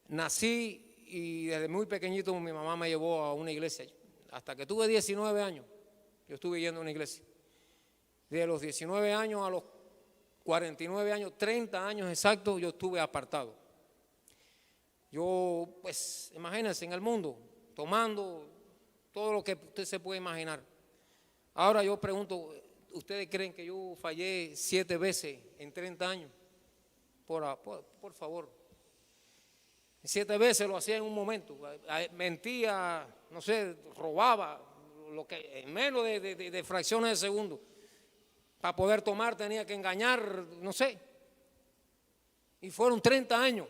nací y desde muy pequeñito mi mamá me llevó a una iglesia. Hasta que tuve 19 años, yo estuve yendo a una iglesia. De los 19 años a los 49 años, 30 años exactos, yo estuve apartado. Yo, pues, imagínense, en el mundo, tomando, todo lo que usted se puede imaginar. Ahora yo pregunto, ¿ustedes creen que yo fallé 7 veces en 30 años? Por favor. 7 veces lo hacía en un momento. Mentía, no sé, robaba, lo que en menos de fracciones de segundo. Para poder tomar tenía que engañar, no sé. Y fueron 30 años.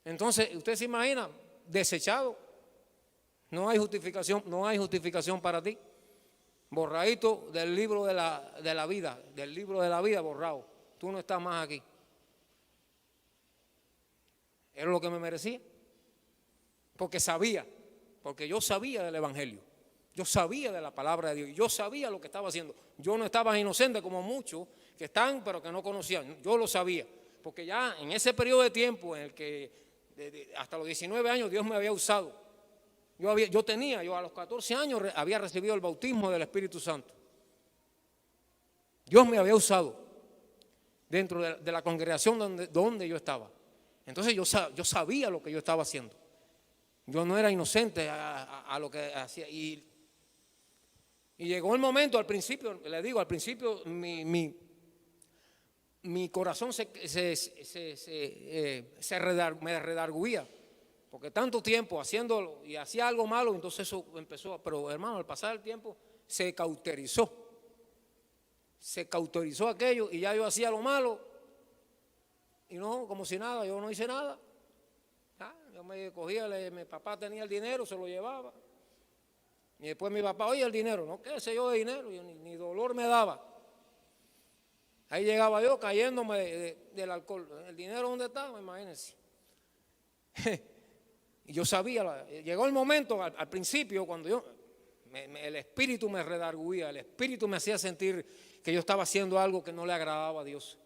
Entonces, usted se imagina, desechado. No hay justificación para ti. Borradito del libro de la vida, del libro de la vida borrado. Tú no estás más aquí. Era lo que me merecía. Porque yo sabía del Evangelio. Yo sabía de la palabra de Dios. Y yo sabía lo que estaba haciendo. Yo no estaba inocente como muchos que están, pero que no conocían. Yo lo sabía. Porque ya en ese periodo de tiempo en el que hasta los 19 años Dios me había usado. Yo a los 14 años había recibido el bautismo del Espíritu Santo. Dios me había usado dentro de la congregación donde yo estaba. Entonces yo sabía lo que yo estaba haciendo. Yo no era inocente a lo que hacía. Y llegó el momento, al principio mi corazón me redarguía. Porque tanto tiempo haciéndolo y hacía algo malo, entonces eso empezó. Pero hermano, al pasar el tiempo se cauterizó. Se cauterizó aquello y ya yo hacía lo malo. Y no, como si nada, yo no hice nada. Yo me cogía, mi papá tenía el dinero, se lo llevaba. Y después mi papá, oye, el dinero, no, qué sé yo de dinero, yo ni dolor me daba. Ahí llegaba yo cayéndome del alcohol. ¿El dinero dónde estaba? Imagínense. Y yo sabía, llegó el momento al principio cuando el espíritu me redarguía, el espíritu me hacía sentir que yo estaba haciendo algo que no le agradaba a Dios.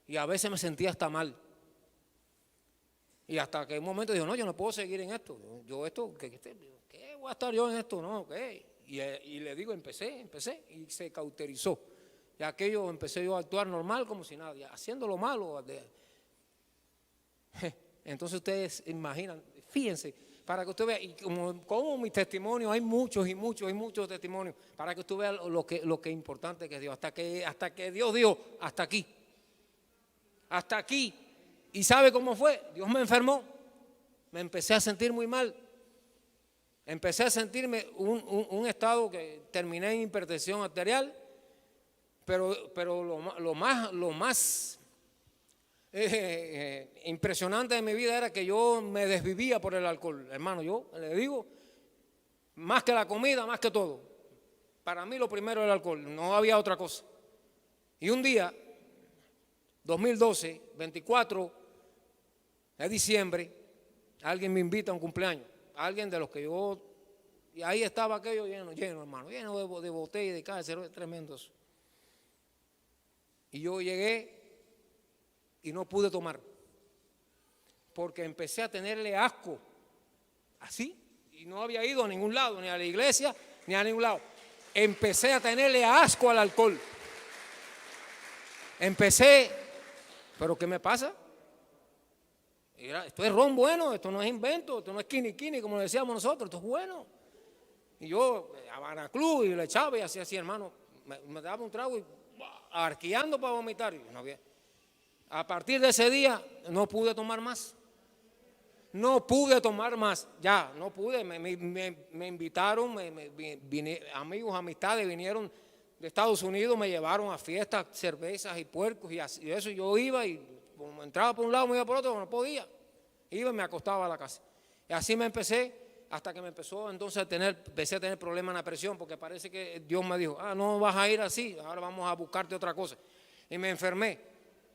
Y a veces me sentía hasta mal. Y hasta que un momento dijo, no, yo no puedo seguir en esto. ¿Qué voy a estar yo en esto? No, ¿qué? Y le digo, empecé y se cauterizó. Y aquello empecé yo a actuar normal como si nada, haciendo lo malo. Entonces ustedes imaginan, fíjense, para que usted vea, y como mi testimonio, hay muchos testimonios, para que usted vea lo que es importante que es Dios, hasta que Dios dijo, hasta aquí. ¿Y sabe cómo fue? Dios me enfermó, me empecé a sentir muy mal, empecé a sentirme un estado que terminé en hipertensión arterial, pero lo más impresionante de mi vida era que yo me desvivía por el alcohol. Hermano, yo le digo, más que la comida, más que todo, para mí lo primero era el alcohol, no había otra cosa. Y un día, 2012, 24 de diciembre, alguien me invita a un cumpleaños, alguien de los que y ahí estaba aquello lleno, hermano, lleno de botellas, de cajas, tremendos. Y yo llegué y no pude tomar, porque empecé a tenerle asco, así, y no había ido a ningún lado, ni a la iglesia, ni a ningún lado. Empecé a tenerle asco al alcohol. ¿Pero qué me pasa? Esto es ron bueno, esto no es invento, esto no es quini, como decíamos nosotros, esto es bueno. Y yo, Habana Club, y le echaba y hacía así, hermano, me daba un trago y arqueando para vomitar. Y no había. A partir de ese día no pude tomar más. Ya, no pude. Me invitaron, amigos, amistades vinieron de Estados Unidos, me llevaron a fiestas, cervezas y puercos y eso. Yo iba y como entraba por un lado, me iba por otro, no podía. Iba y me acostaba a la casa. Y así me empecé, hasta que me empezó entonces empecé a tener problemas en la presión, porque parece que Dios me dijo, no vas a ir así, ahora vamos a buscarte otra cosa. Y me enfermé.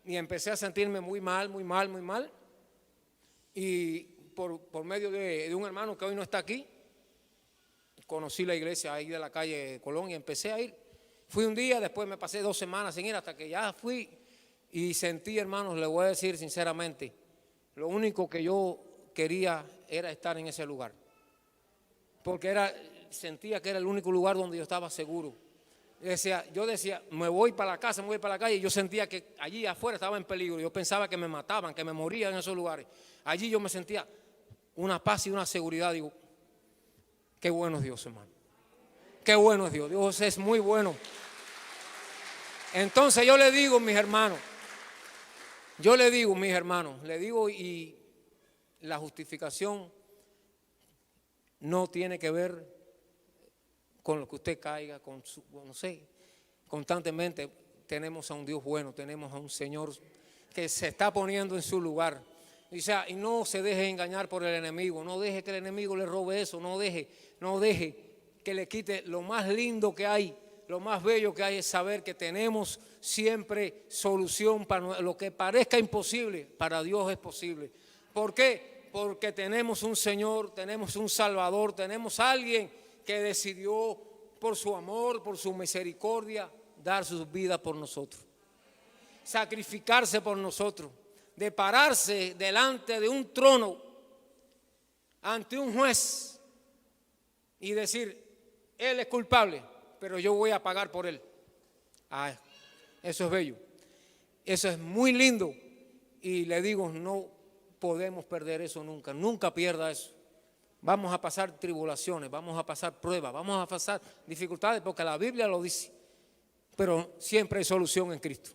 Y empecé a sentirme muy mal. Y por medio de un hermano que hoy no está aquí, conocí la iglesia ahí de la calle Colón y empecé a ir. Fui un día, después me pasé 2 semanas sin ir, hasta que ya fui y sentí, hermanos, le voy a decir sinceramente, lo único que yo quería era estar en ese lugar. Porque sentía que era el único lugar donde yo estaba seguro. Yo decía, me voy para la casa, me voy para la calle, y yo sentía que allí afuera estaba en peligro. Yo pensaba que me mataban, que me moría en esos lugares. Allí yo me sentía una paz y una seguridad. Digo, Qué bueno es Dios, hermano. Qué bueno es Dios. Dios es muy bueno. Entonces yo le digo, mis hermanos, le digo, y la justificación no tiene que ver con lo que usted caiga, con su, no sé, constantemente tenemos a un Dios bueno, tenemos a un Señor que se está poniendo en su lugar. O sea, y no se deje engañar por el enemigo, no deje que el enemigo le robe eso, no deje que le quite lo más lindo que hay, lo más bello que hay es saber que tenemos siempre solución para lo que parezca imposible, para Dios es posible. ¿Por qué? Porque tenemos un Señor, tenemos un Salvador, tenemos a alguien que decidió por su amor, por su misericordia, dar sus vidas por nosotros, sacrificarse por nosotros, de pararse delante de un trono, ante un juez y decir, él es culpable, pero yo voy a pagar por él. Eso es bello, eso es muy lindo y le digo, no podemos perder eso nunca, nunca pierda eso. Vamos a pasar tribulaciones, vamos a pasar pruebas, vamos a pasar dificultades porque la Biblia lo dice, pero siempre hay solución en Cristo.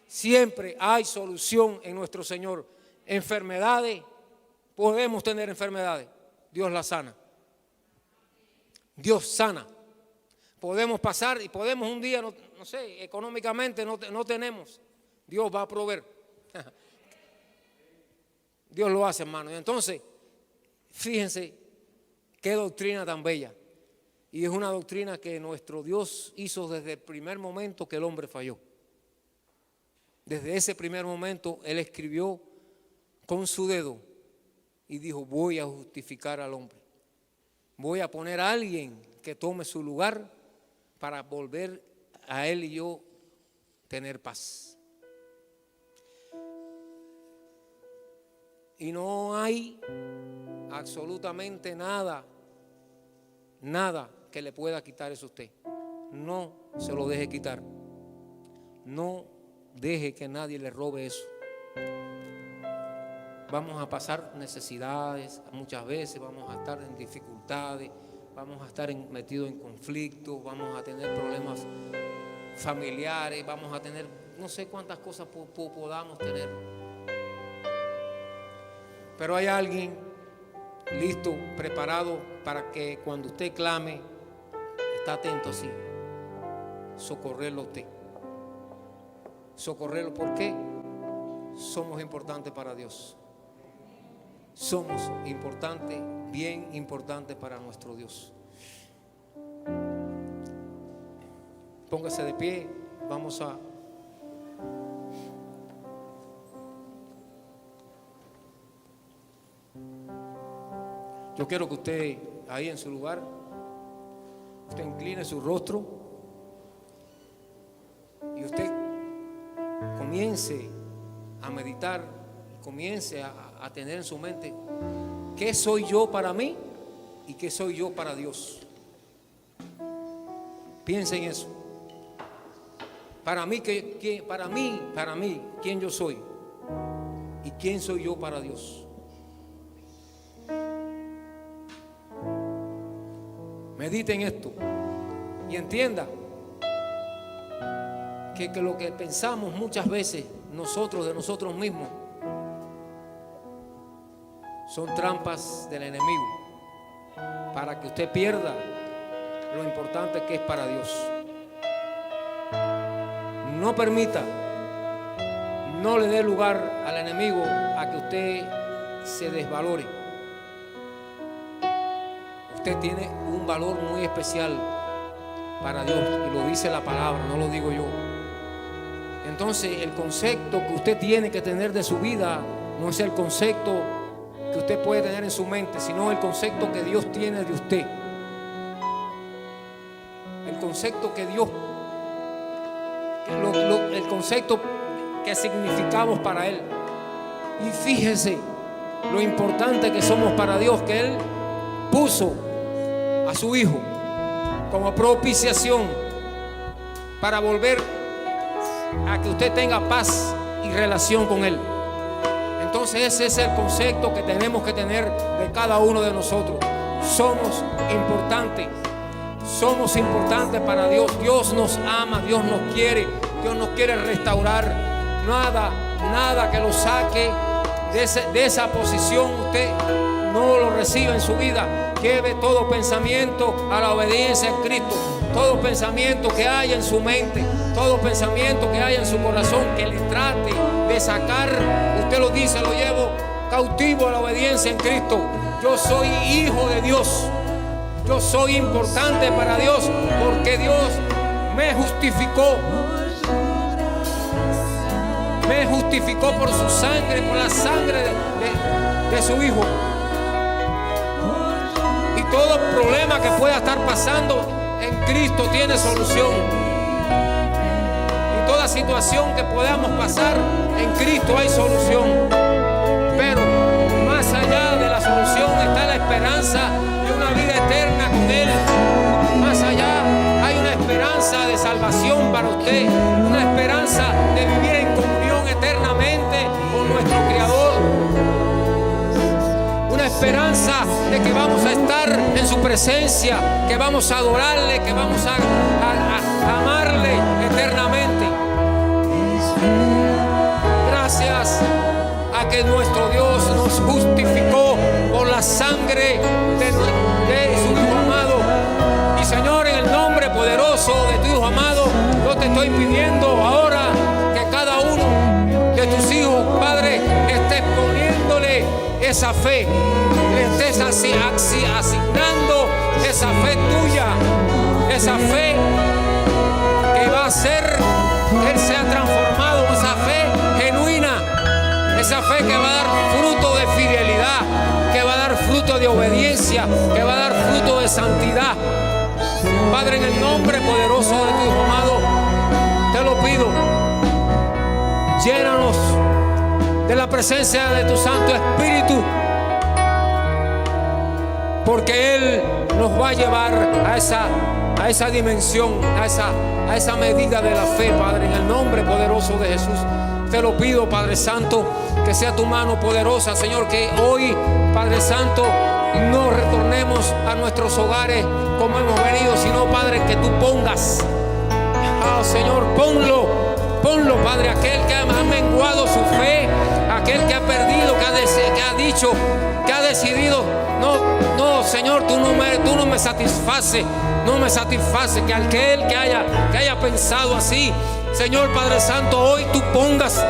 Siempre hay solución en nuestro Señor. Enfermedades, podemos tener enfermedades, Dios las sana. Dios sana. Podemos pasar y podemos un día, no sé, económicamente no tenemos. Dios va a proveer. Dios lo hace, hermano. Y entonces, fíjense qué doctrina tan bella. Y es una doctrina que nuestro Dios hizo desde el primer momento que el hombre falló. Desde ese primer momento Él escribió con su dedo y dijo, voy a justificar al hombre. Voy a poner a alguien que tome su lugar para volver a él y yo tener paz. Y no hay absolutamente nada que le pueda quitar eso a usted. No se lo deje quitar. No deje que nadie le robe eso. Vamos a pasar necesidades muchas veces, vamos a estar en dificultades, vamos a estar metidos en conflictos, vamos a tener problemas familiares, vamos a tener no sé cuántas cosas podamos tener. Pero hay alguien listo, preparado para que cuando usted clame, está atento así, socorrerlo a usted. Socorrerlo, ¿por qué? Somos importantes para Dios. Somos importantes, bien importantes para nuestro Dios. Póngase de pie, vamos a... Yo quiero que usted, ahí en su lugar, usted incline su rostro y usted comience a meditar, comience a tener en su mente qué soy yo para mí y qué soy yo para Dios. Piense en eso. Para mí, para mí, quién yo soy y quién soy yo para Dios. Medite en esto y entienda que lo que pensamos muchas veces nosotros de nosotros mismos son trampas del enemigo para que usted pierda lo importante que es para Dios. No permita, no le dé lugar al enemigo a que usted se desvalore. Usted tiene un valor muy especial para Dios y lo dice la palabra, no lo digo yo. Entonces el concepto que usted tiene que tener de su vida no es el concepto que usted puede tener en su mente, sino el concepto que Dios tiene de usted. El concepto que Dios, el concepto que significamos para Él. Y fíjese lo importante que somos para Dios, que Él puso a su Hijo como propiciación para volver a que usted tenga paz y relación con Él. Entonces ese es el concepto que tenemos que tener de cada uno de nosotros. somos importantes. Somos importantes para Dios. Dios nos ama, Dios nos quiere restaurar. Nada que lo saque de esa posición. Usted no lo reciba en su vida. Lleve todo pensamiento a la obediencia en Cristo. Todo pensamiento que haya en su mente, todo pensamiento que haya en su corazón, que le trate de sacar, usted lo dice, lo llevo cautivo a la obediencia en Cristo. Yo soy hijo de Dios. Yo soy importante para Dios porque Dios me justificó. Me justificó por su sangre, por la sangre de su Hijo. Y todo problema que pueda estar pasando en Cristo tiene solución. Y toda situación que podamos pasar en Cristo hay solución. Pero más allá de la solución está la esperanza de una vida eterna con Él. Más allá hay una esperanza de salvación para usted, una esperanza de vivir en comunión eternamente con nuestro Creador, una esperanza de que vamos a estar en su presencia, que vamos a adorarle, que vamos a amarle eternamente. Gracias a que nuestro Dios nos justificó por la sangre de su Hijo amado. Y Señor, en el nombre poderoso de tu Hijo amado, yo te estoy pidiendo ahora que cada uno de tus hijos, Padre, estés poniéndole esa fe, le estés asignando esa fe tuya, esa fe que va a hacer que Él sea transformado, esa fe genuina, esa fe que va a dar fruto de fidelidad, que va a dar fruto de obediencia, que va a dar fruto de santidad. Padre, en el nombre poderoso de tu Hijo amado, te lo pido, llénanos de la presencia de tu Santo Espíritu, porque Él nos va a llevar a esa dimensión, a esa medida de la fe, Padre, en el nombre poderoso de Jesús. Te lo pido, Padre Santo, que sea tu mano poderosa, Señor, que hoy, Padre Santo, no retornemos a nuestros hogares como hemos venido, sino, Padre, que tú pongas, Señor, ponlo, Padre, aquel que ha menguado su fe, aquel que ha perdido, que ha dicho, que ha decidido, no, Señor, tú no me satisface, que aquel que haya pensado así, Señor Padre Santo, hoy tú pongas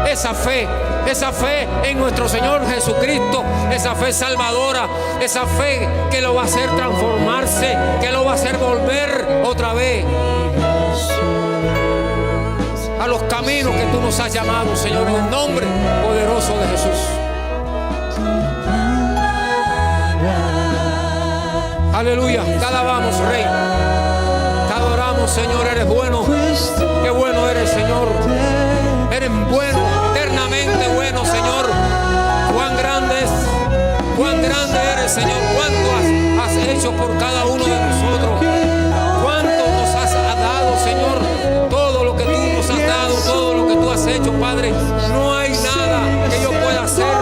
esa fe en nuestro Señor Jesucristo, esa fe salvadora, esa fe que lo va a hacer transformarse, que lo va a hacer volver otra vez a los caminos que tú nos has llamado, Señor, en el nombre poderoso de Jesús. Aleluya, te alabamos, Rey, te adoramos, Señor, eres bueno, qué bueno eres, Señor, eres bueno, eternamente bueno, Señor. Cuán grande eres, Señor, cuánto has hecho por cada uno de nosotros, cuánto nos has dado, Señor, todo lo que tú nos has dado, todo lo que tú has hecho, Padre. No hay nada que yo pueda hacer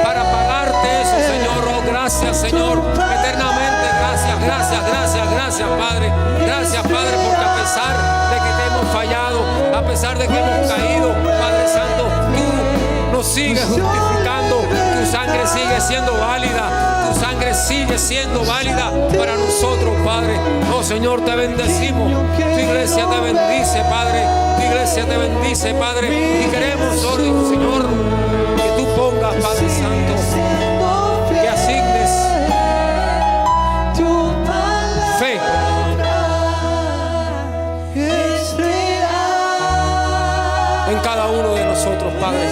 para pagarte eso, Señor. Oh, gracias, Señor, eternamente, gracias, Padre. Gracias, Padre, porque a pesar de que te hemos fallado, a pesar de que hemos caído, Padre Santo, tú nos sigues justificando, tu sangre sigue siendo válida, tu sangre sigue siendo válida para nosotros, Padre. Oh, Señor, te bendecimos, tu iglesia te bendice, Padre, tu iglesia te bendice, Padre, y queremos hoy, Señor, que tú pongas, Padre Santo, que asignes fe en cada uno de nosotros, Padre,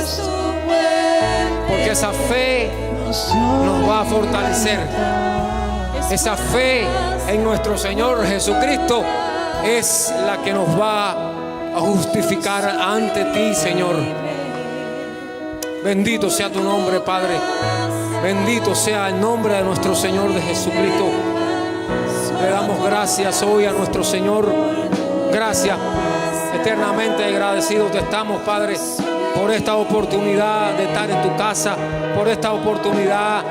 porque esa fe nos va a fortalecer. Esa fe en nuestro Señor Jesucristo es la que nos va a justificar ante ti, Señor. Bendito sea tu nombre, Padre. Bendito sea el nombre de nuestro Señor de Jesucristo. Le damos gracias hoy a nuestro Señor. Gracias. Eternamente agradecidos te estamos, Padre, por esta oportunidad de estar en tu casa, por esta oportunidad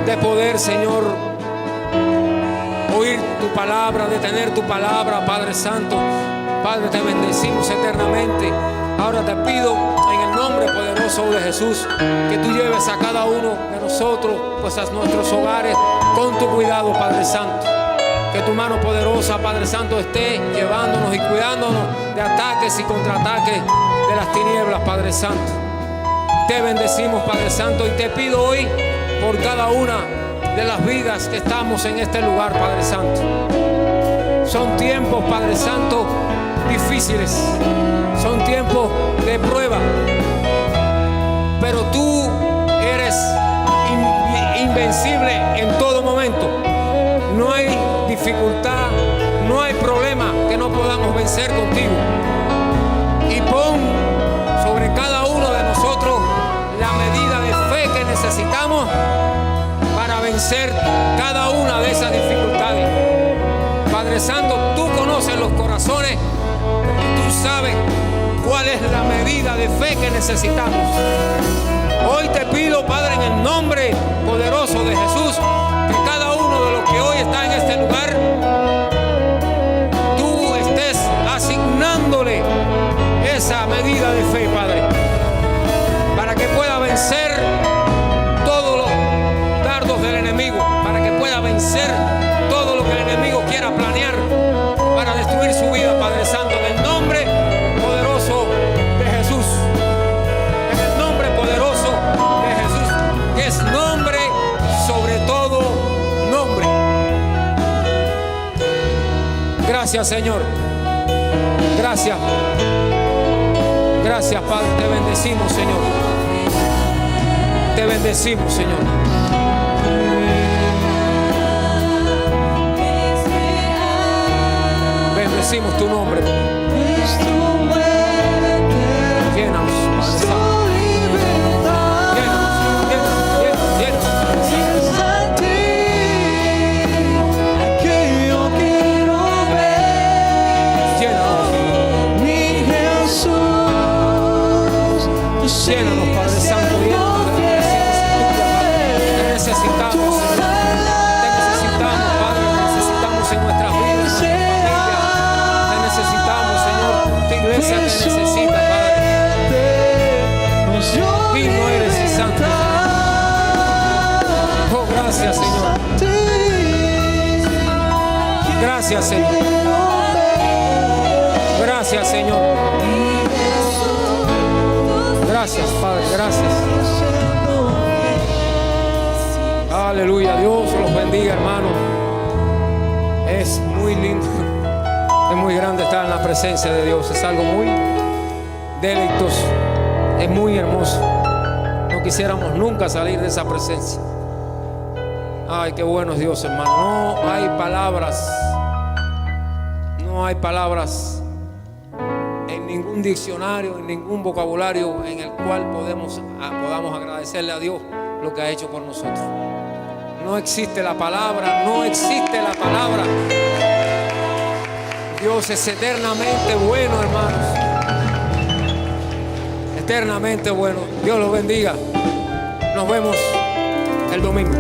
de poder, Señor, oír tu palabra, de tener tu palabra, Padre Santo. Padre, te bendecimos eternamente. Ahora te pido en el nombre poderoso de Jesús que tú lleves a cada uno de nosotros, pues a nuestros hogares con tu cuidado, Padre Santo. Que tu mano poderosa, Padre Santo, esté llevándonos y cuidándonos de ataques y contraataques de las tinieblas, Padre Santo. Te bendecimos, Padre Santo, y te pido hoy por cada una de las vidas que estamos en este lugar, Padre Santo. Son tiempos, Padre Santo, difíciles. Son tiempos de prueba. Pero tú eres invencible en todo momento. No hay dificultad, no hay problema que no podamos vencer contigo. Y pon sobre cada uno de nosotros la medida de fe que necesitamos para vencer cada una de esas dificultades. Padre Santo, tú conoces los corazones, tú sabes cuál es la medida de fe que necesitamos. Hoy te pido, Padre, en el nombre poderoso de Jesús, que cada uno de los que hoy está en este lugar, tú estés asignándole esa medida de fe, Padre, para que pueda vencer todos los dardos del enemigo, para que pueda vencer todo lo que el enemigo quiera planear para destruir su vida, Padre Santo, en el nombre poderoso de Jesús. En el nombre poderoso de Jesús, que es nombre sobre todo nombre. Gracias, Señor. Gracias. Gracias, Padre. Te bendecimos, Señor. Te bendecimos, Señor. Bendecimos tu nombre. Llénanos, Padre Santo. Llénanos, Padre Santo, llénanos de la presencia tuya, Padre. Te necesitamos, Señor. Te necesitamos, Padre. Te necesitamos en nuestras vidas, en nuestra familia. Te necesitamos, Señor. Tu iglesia te necesita, Padre. Digno eres y santo. Oh, gracias, Señor. Gracias, Señor. Gracias, Señor. Gracias, Padre, gracias. Aleluya, Dios los bendiga, hermano. Es muy lindo, es muy grande estar en la presencia de Dios. Es algo muy deleitoso, es muy hermoso. No quisiéramos nunca salir de esa presencia. Ay, qué bueno es Dios, hermano. No hay palabras, no hay palabras en ningún diccionario, en ningún vocabulario en el cual podamos agradecerle a Dios lo que ha hecho por nosotros. No existe la palabra, no existe la palabra. Dios es eternamente bueno, hermanos. Eternamente bueno. Dios los bendiga. Nos vemos el domingo.